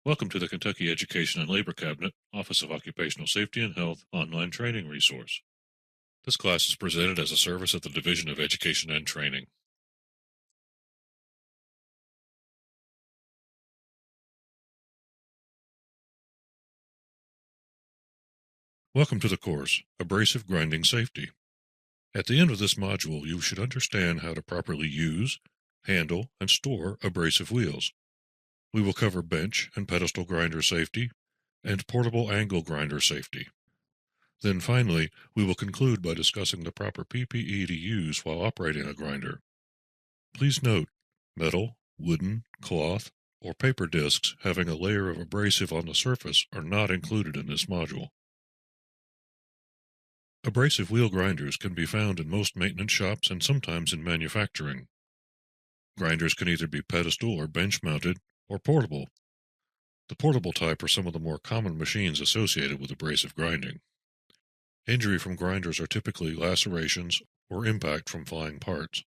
Welcome to the Kentucky Education and Labor Cabinet, Office of Occupational Safety and Health online training resource. This class is presented as a service of the Division of Education and Training. Welcome to the course, Abrasive Grinding Safety. At the end of this module, you should understand how to properly use, handle, and store abrasive wheels. We will cover bench and pedestal grinder safety and portable angle grinder safety. Then finally, we will conclude by discussing the proper PPE to use while operating a grinder. Please note, metal, wooden, cloth, or paper discs having a layer of abrasive on the surface are not included in this module. Abrasive wheel grinders can be found in most maintenance shops and sometimes in manufacturing. Grinders can either be pedestal or bench mounted, or portable. The portable type are some of the more common machines associated with abrasive grinding. Injury from grinders are typically lacerations or impact from flying parts.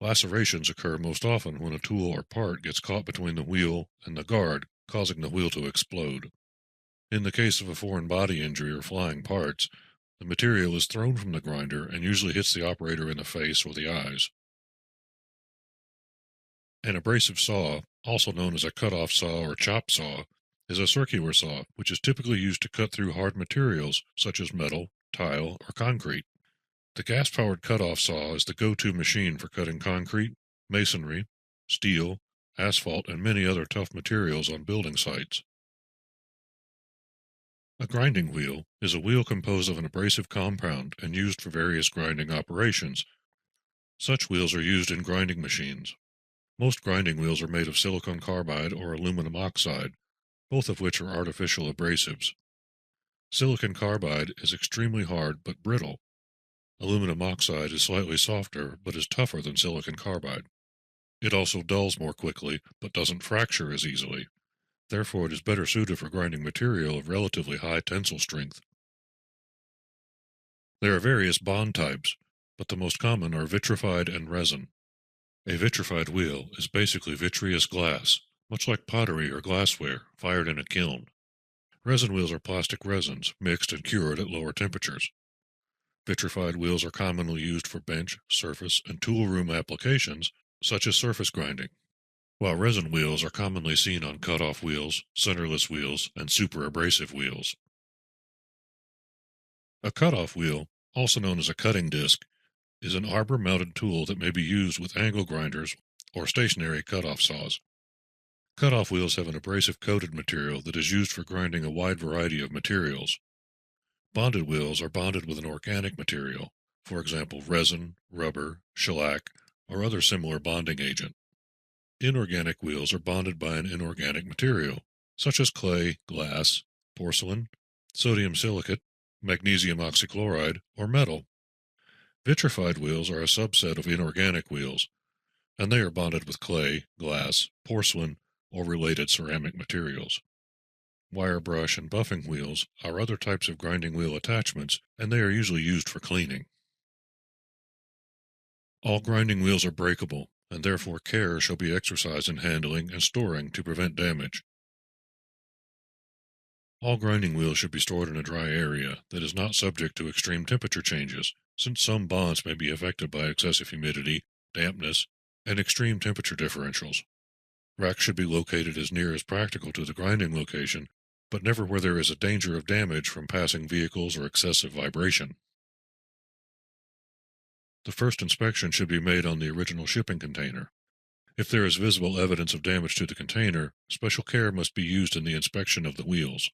Lacerations occur most often when a tool or part gets caught between the wheel and the guard, causing the wheel to explode. In the case of a foreign body injury or flying parts, the material is thrown from the grinder and usually hits the operator in the face or the eyes. An abrasive saw, also known as a cut-off saw or chop saw, is a circular saw which is typically used to cut through hard materials such as metal, tile, or concrete. The gas-powered cut-off saw is the go-to machine for cutting concrete, masonry, steel, asphalt, and many other tough materials on building sites. A grinding wheel is a wheel composed of an abrasive compound and used for various grinding operations. Such wheels are used in grinding machines. Most grinding wheels are made of silicon carbide or aluminum oxide, both of which are artificial abrasives. Silicon carbide is extremely hard but brittle. Aluminum oxide is slightly softer but is tougher than silicon carbide. It also dulls more quickly but doesn't fracture as easily. Therefore, it is better suited for grinding material of relatively high tensile strength. There are various bond types, but the most common are vitrified and resin. A vitrified wheel is basically vitreous glass, much like pottery or glassware, fired in a kiln. Resin wheels are plastic resins, mixed and cured at lower temperatures. Vitrified wheels are commonly used for bench, surface, and tool room applications, such as surface grinding, while resin wheels are commonly seen on cut-off wheels, centerless wheels, and super abrasive wheels. A cut-off wheel, also known as a cutting disc, is an arbor-mounted tool that may be used with angle grinders or stationary cut-off saws. Cut-off wheels have an abrasive-coated material that is used for grinding a wide variety of materials. Bonded wheels are bonded with an organic material, for example resin, rubber, shellac, or other similar bonding agent. Inorganic wheels are bonded by an inorganic material, such as clay, glass, porcelain, sodium silicate, magnesium oxychloride, or metal. Vitrified wheels are a subset of inorganic wheels, and they are bonded with clay, glass, porcelain, or related ceramic materials. Wire brush and buffing wheels are other types of grinding wheel attachments, and they are usually used for cleaning. All grinding wheels are breakable, and therefore care shall be exercised in handling and storing to prevent damage. All grinding wheels should be stored in a dry area that is not subject to extreme temperature changes, since some bonds may be affected by excessive humidity, dampness, and extreme temperature differentials. Racks should be located as near as practical to the grinding location, but never where there is a danger of damage from passing vehicles or excessive vibration. The first inspection should be made on the original shipping container. If there is visible evidence of damage to the container, special care must be used in the inspection of the wheels.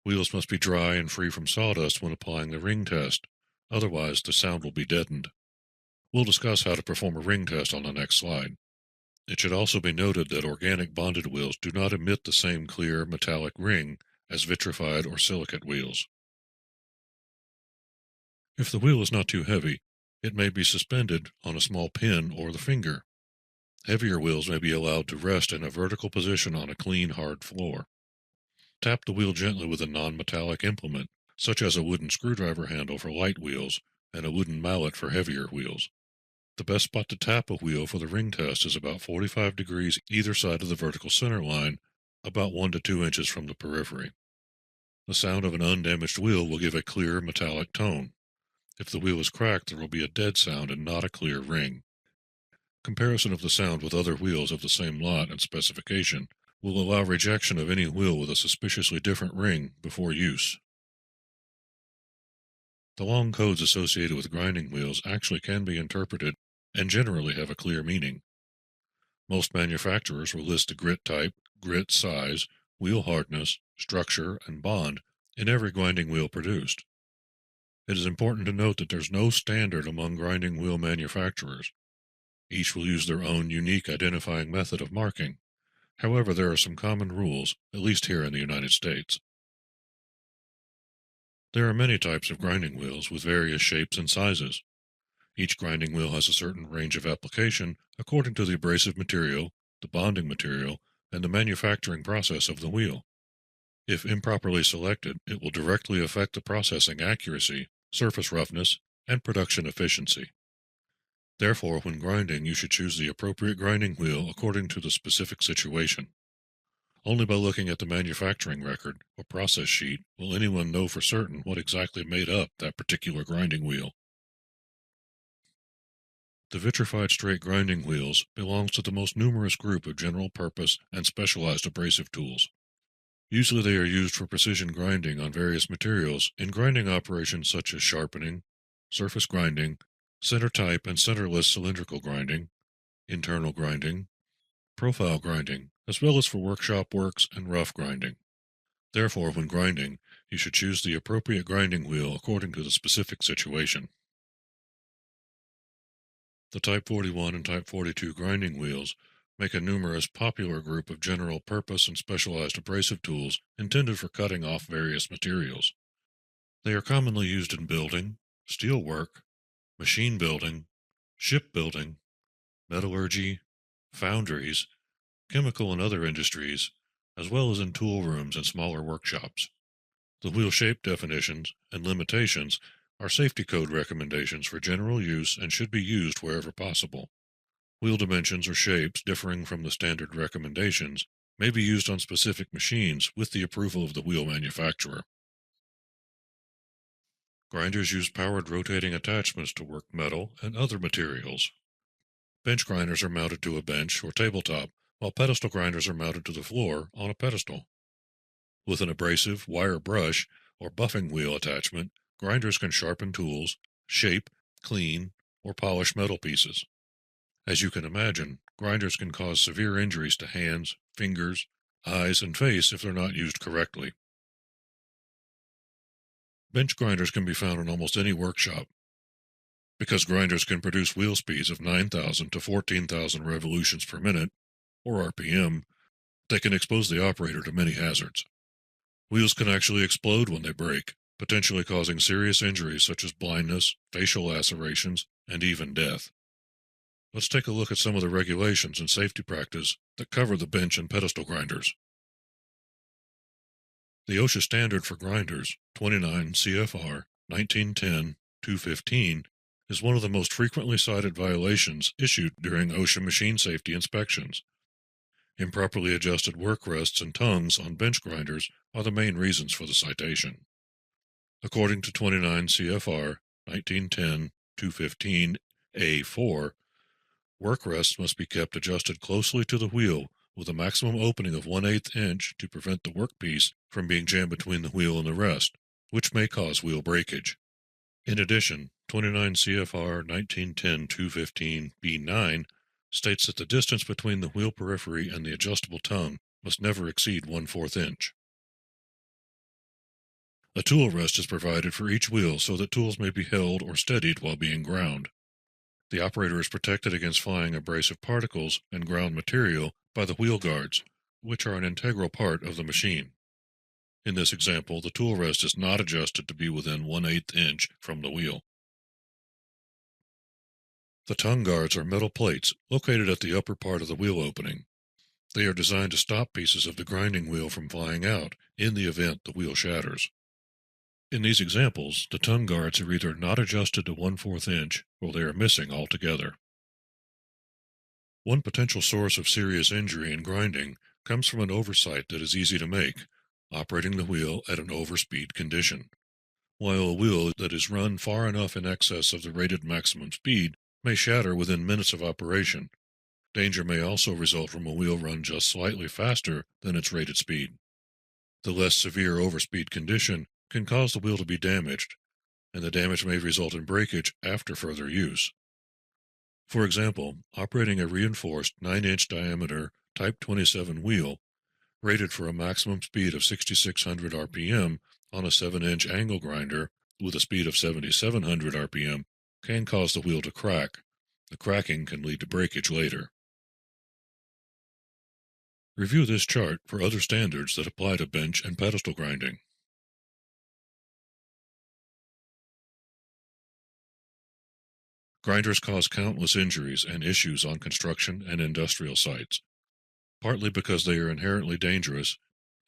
Wheels must be dry and free from sawdust when applying the ring test, otherwise the sound will be deadened. We'll discuss how to perform a ring test on the next slide. It should also be noted that organic bonded wheels do not emit the same clear metallic ring as vitrified or silicate wheels. If the wheel is not too heavy, it may be suspended on a small pin or the finger. Heavier wheels may be allowed to rest in a vertical position on a clean, hard floor. Tap the wheel gently with a non-metallic implement, such as a wooden screwdriver handle for light wheels and a wooden mallet for heavier wheels. The best spot to tap a wheel for the ring test is about 45 degrees either side of the vertical center line about 1 to 2 inches from the periphery. The sound of an undamaged wheel will give a clear metallic tone. If the wheel is cracked, there will be a dead sound and not a clear ring. Comparison of the sound with other wheels of the same lot and specification will allow rejection of any wheel with a suspiciously different ring before use. The long codes associated with grinding wheels actually can be interpreted and generally have a clear meaning. Most manufacturers will list the grit type, grit size, wheel hardness, structure, and bond in every grinding wheel produced. It is important to note that there's no standard among grinding wheel manufacturers. Each will use their own unique identifying method of marking. However, there are some common rules, at least here in the United States. There are many types of grinding wheels with various shapes and sizes. Each grinding wheel has a certain range of application according to the abrasive material, the bonding material, and the manufacturing process of the wheel. If improperly selected, it will directly affect the processing accuracy, surface roughness, and production efficiency. Therefore, when grinding, you should choose the appropriate grinding wheel according to the specific situation. Only by looking at the manufacturing record or process sheet will anyone know for certain what exactly made up that particular grinding wheel. The vitrified straight grinding wheels belongs to the most numerous group of general purpose and specialized abrasive tools. Usually they are used for precision grinding on various materials in grinding operations such as sharpening, surface grinding, center type and centerless cylindrical grinding, internal grinding, profile grinding, as well as for workshop works and rough grinding. Therefore, when grinding, you should choose the appropriate grinding wheel according to the specific situation. The Type 41 and Type 42 grinding wheels make a numerous popular group of general purpose and specialized abrasive tools intended for cutting off various materials. They are commonly used in building, steel work, machine building, shipbuilding, metallurgy, foundries, chemical and other industries, as well as in tool rooms and smaller workshops. The wheel shape definitions and limitations are safety code recommendations for general use and should be used wherever possible. Wheel dimensions or shapes differing from the standard recommendations may be used on specific machines with the approval of the wheel manufacturer. Grinders use powered rotating attachments to work metal and other materials. Bench grinders are mounted to a bench or tabletop, while pedestal grinders are mounted to the floor on a pedestal. With an abrasive wire brush or buffing wheel attachment, grinders can sharpen tools, shape, clean, or polish metal pieces. As you can imagine, grinders can cause severe injuries to hands, fingers, eyes, and face if they're not used correctly. Bench grinders can be found in almost any workshop. Because grinders can produce wheel speeds of 9,000 to 14,000 revolutions per minute, or RPM, they can expose the operator to many hazards. Wheels can actually explode when they break, potentially causing serious injuries such as blindness, facial lacerations, and even death. Let's take a look at some of the regulations and safety practice that cover the bench and pedestal grinders. The OSHA standard for grinders, 29 CFR 1910-215, is one of the most frequently cited violations issued during OSHA machine safety inspections. Improperly adjusted work rests and tongues on bench grinders are the main reasons for the citation. According to 29 CFR 1910-215A4, work rests must be kept adjusted closely to the wheel with a maximum opening of 1/8 inch to prevent the workpiece from being jammed between the wheel and the rest, which may cause wheel breakage. In addition, 29 CFR 1910-215B9 states that the distance between the wheel periphery and the adjustable tongue must never exceed 1/4 inch. A tool rest is provided for each wheel so that tools may be held or steadied while being ground. The operator is protected against flying abrasive particles and ground material by the wheel guards, which are an integral part of the machine. In this example, the tool rest is not adjusted to be within 1/8 inch from the wheel. The tongue guards are metal plates located at the upper part of the wheel opening. They are designed to stop pieces of the grinding wheel from flying out in the event the wheel shatters. In these examples, the tongue guards are either not adjusted to 1/4 inch or they are missing altogether. One potential source of serious injury in grinding comes from an oversight that is easy to make, operating the wheel at an overspeed condition, while a wheel that is run far enough in excess of the rated maximum speed may shatter within minutes of operation. Danger may also result from a wheel run just slightly faster than its rated speed. The less severe overspeed condition can cause the wheel to be damaged, and the damage may result in breakage after further use. For example, operating a reinforced 9-inch diameter Type 27 wheel, rated for a maximum speed of 6,600 RPM on a 7-inch angle grinder with a speed of 7,700 RPM, can cause the wheel to crack. The cracking can lead to breakage later. Review this chart for other standards that apply to bench and pedestal grinding. Grinders cause countless injuries and issues on construction and industrial sites, partly because they are inherently dangerous,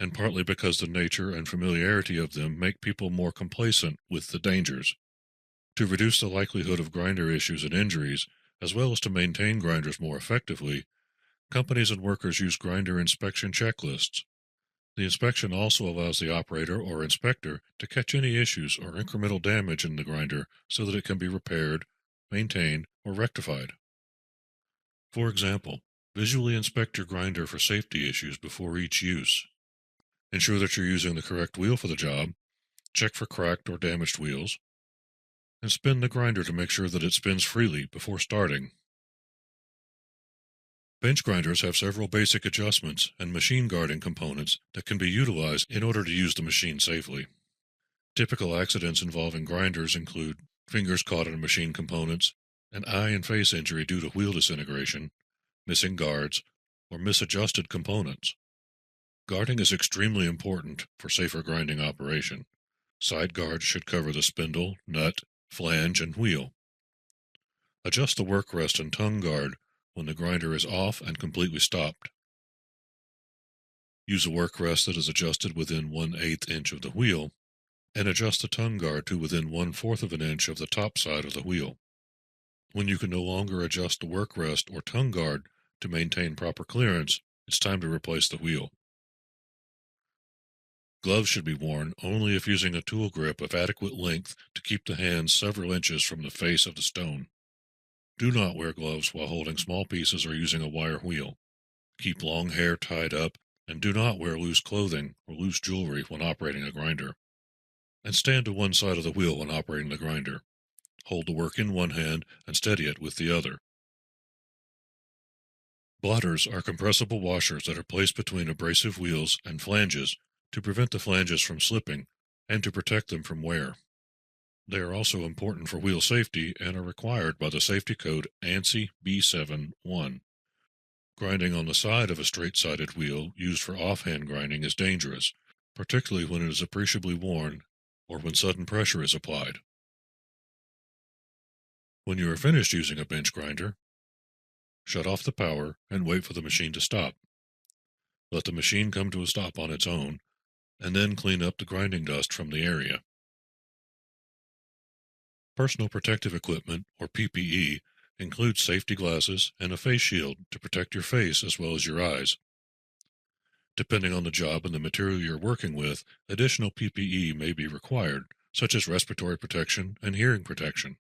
and partly because the nature and familiarity of them make people more complacent with the dangers. To reduce the likelihood of grinder issues and injuries, as well as to maintain grinders more effectively, companies and workers use grinder inspection checklists. The inspection also allows the operator or inspector to catch any issues or incremental damage in the grinder so that it can be repaired, maintained, or rectified. For example, visually inspect your grinder for safety issues before each use. Ensure that you're using the correct wheel for the job, check for cracked or damaged wheels, and spin the grinder to make sure that it spins freely before starting. Bench grinders have several basic adjustments and machine guarding components that can be utilized in order to use the machine safely. Typical accidents involving grinders include fingers caught in machine components, an eye and face injury due to wheel disintegration, missing guards, or misadjusted components. Guarding is extremely important for safer grinding operation. Side guards should cover the spindle, nut, flange, and wheel. Adjust the work rest and tongue guard when the grinder is off and completely stopped. Use a work rest that is adjusted within 1/8 inch of the wheel, and adjust the tongue guard to within 1/4 of an inch of the top side of the wheel. When you can no longer adjust the work rest or tongue guard to maintain proper clearance, it's time to replace the wheel. Gloves should be worn only if using a tool grip of adequate length to keep the hands several inches from the face of the stone. Do not wear gloves while holding small pieces or using a wire wheel. Keep long hair tied up, and do not wear loose clothing or loose jewelry when operating a grinder. And stand to one side of the wheel when operating the grinder. Hold the work in one hand and steady it with the other. Blotters are compressible washers that are placed between abrasive wheels and flanges to prevent the flanges from slipping and to protect them from wear. They are also important for wheel safety and are required by the safety code ANSI B7-1. Grinding on the side of a straight-sided wheel used for offhand grinding is dangerous, particularly when it is appreciably worn or when sudden pressure is applied. When you are finished using a bench grinder, shut off the power and wait for the machine to stop. Let the machine come to a stop on its own, and then clean up the grinding dust from the area. Personal protective equipment, or PPE, includes safety glasses and a face shield to protect your face as well as your eyes. Depending on the job and the material you're working with, additional PPE may be required, such as respiratory protection and hearing protection.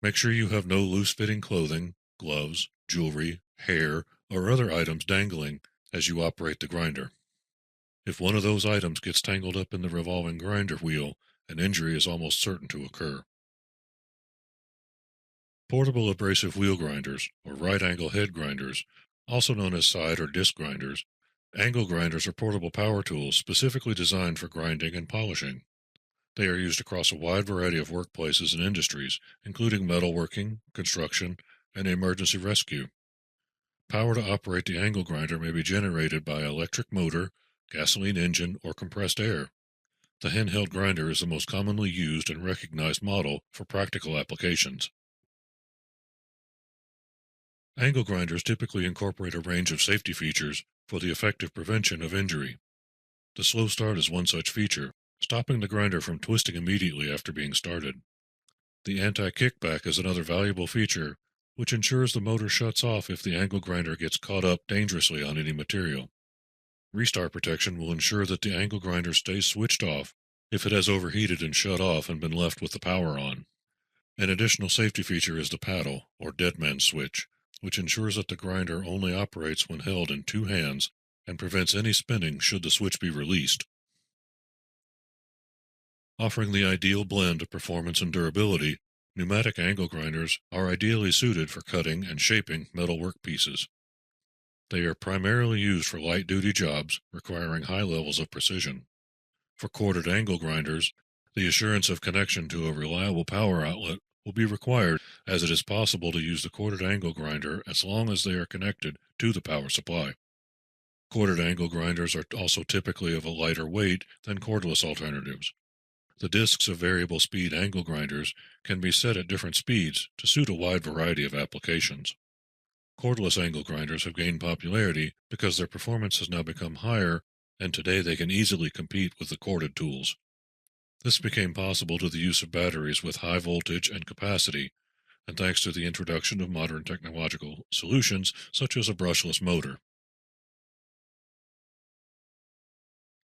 Make sure you have no loose-fitting clothing, gloves, jewelry, hair, or other items dangling as you operate the grinder. If one of those items gets tangled up in the revolving grinder wheel, an injury is almost certain to occur. Portable abrasive wheel grinders, or right-angle head grinders, also known as side or disc grinders, angle grinders are portable power tools specifically designed for grinding and polishing. They are used across a wide variety of workplaces and industries, including metalworking, construction, and emergency rescue. Power to operate the angle grinder may be generated by an electric motor, gasoline engine, or compressed air. The handheld grinder is the most commonly used and recognized model for practical applications. Angle grinders typically incorporate a range of safety features for the effective prevention of injury. The slow start is one such feature, stopping the grinder from twisting immediately after being started. The anti-kickback is another valuable feature, which ensures the motor shuts off if the angle grinder gets caught up dangerously on any material. Restart protection will ensure that the angle grinder stays switched off if it has overheated and shut off and been left with the power on. An additional safety feature is the paddle, or dead man switch, which ensures that the grinder only operates when held in two hands and prevents any spinning should the switch be released. Offering the ideal blend of performance and durability, pneumatic angle grinders are ideally suited for cutting and shaping metal workpieces. They are primarily used for light-duty jobs requiring high levels of precision. For corded angle grinders, the assurance of connection to a reliable power outlet will be required, as it is possible to use the corded angle grinder as long as they are connected to the power supply. Corded angle grinders are also typically of a lighter weight than cordless alternatives. The discs of variable speed angle grinders can be set at different speeds to suit a wide variety of applications. Cordless angle grinders have gained popularity because their performance has now become higher, and today they can easily compete with the corded tools. This became possible to the use of batteries with high voltage and capacity, and thanks to the introduction of modern technological solutions such as a brushless motor.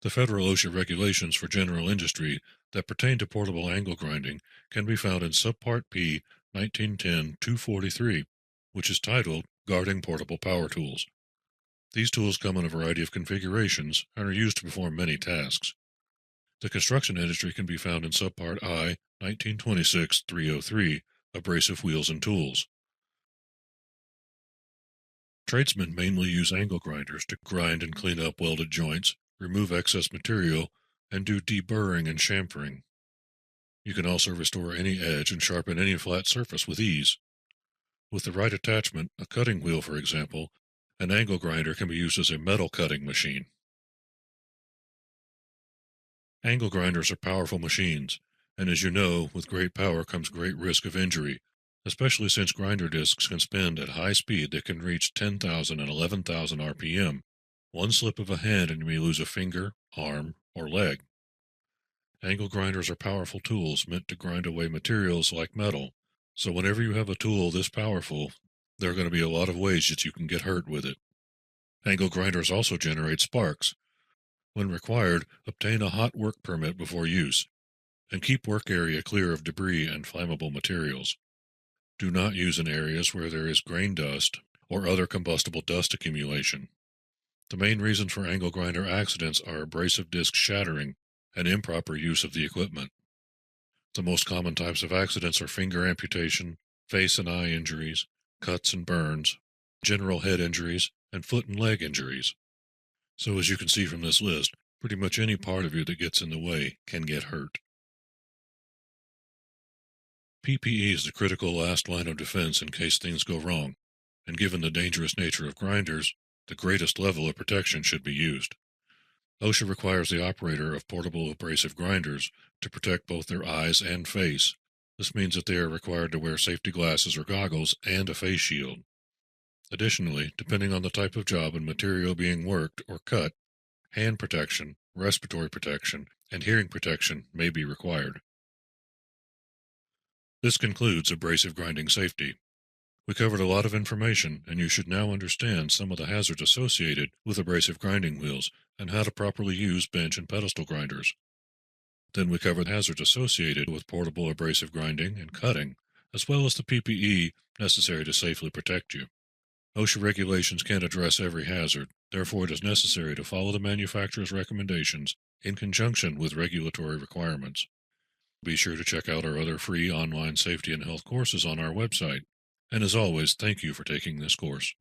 The federal OSHA regulations for general industry that pertain to portable angle grinding can be found in Subpart P 1910-243, which is titled Guarding Portable Power Tools. These tools come in a variety of configurations and are used to perform many tasks. The construction industry can be found in Subpart I 1926-303, Abrasive Wheels and Tools. Tradesmen mainly use angle grinders to grind and clean up welded joints, remove excess material, and do deburring and chamfering. You can also restore any edge and sharpen any flat surface with ease. With the right attachment, a cutting wheel for example, an angle grinder can be used as a metal cutting machine. Angle grinders are powerful machines, and as you know, with great power comes great risk of injury, especially since grinder discs can spin at high speed that can reach 10,000 and 11,000 RPM. One slip of a hand and you may lose a finger, arm, or leg. Angle grinders are powerful tools meant to grind away materials like metal, so whenever you have a tool this powerful, there are going to be a lot of ways that you can get hurt with it. Angle grinders also generate sparks. When required, obtain a hot work permit before use, and keep work area clear of debris and flammable materials. Do not use in areas where there is grain dust or other combustible dust accumulation. The main reasons for angle grinder accidents are abrasive disc shattering and improper use of the equipment. The most common types of accidents are finger amputation, face and eye injuries, cuts and burns, general head injuries, and foot and leg injuries. So as you can see from this list, pretty much any part of you that gets in the way can get hurt. PPE is the critical last line of defense in case things go wrong, and given the dangerous nature of grinders, the greatest level of protection should be used. OSHA requires the operator of portable abrasive grinders to protect both their eyes and face. This means that they are required to wear safety glasses or goggles and a face shield. Additionally, depending on the type of job and material being worked or cut, hand protection, respiratory protection, and hearing protection may be required. This concludes abrasive grinding safety. We covered a lot of information, and you should now understand some of the hazards associated with abrasive grinding wheels and how to properly use bench and pedestal grinders. Then we covered hazards associated with portable abrasive grinding and cutting, as well as the PPE necessary to safely protect you. OSHA regulations can't address every hazard, therefore it is necessary to follow the manufacturer's recommendations in conjunction with regulatory requirements. Be sure to check out our other free online safety and health courses on our website. And as always, thank you for taking this course.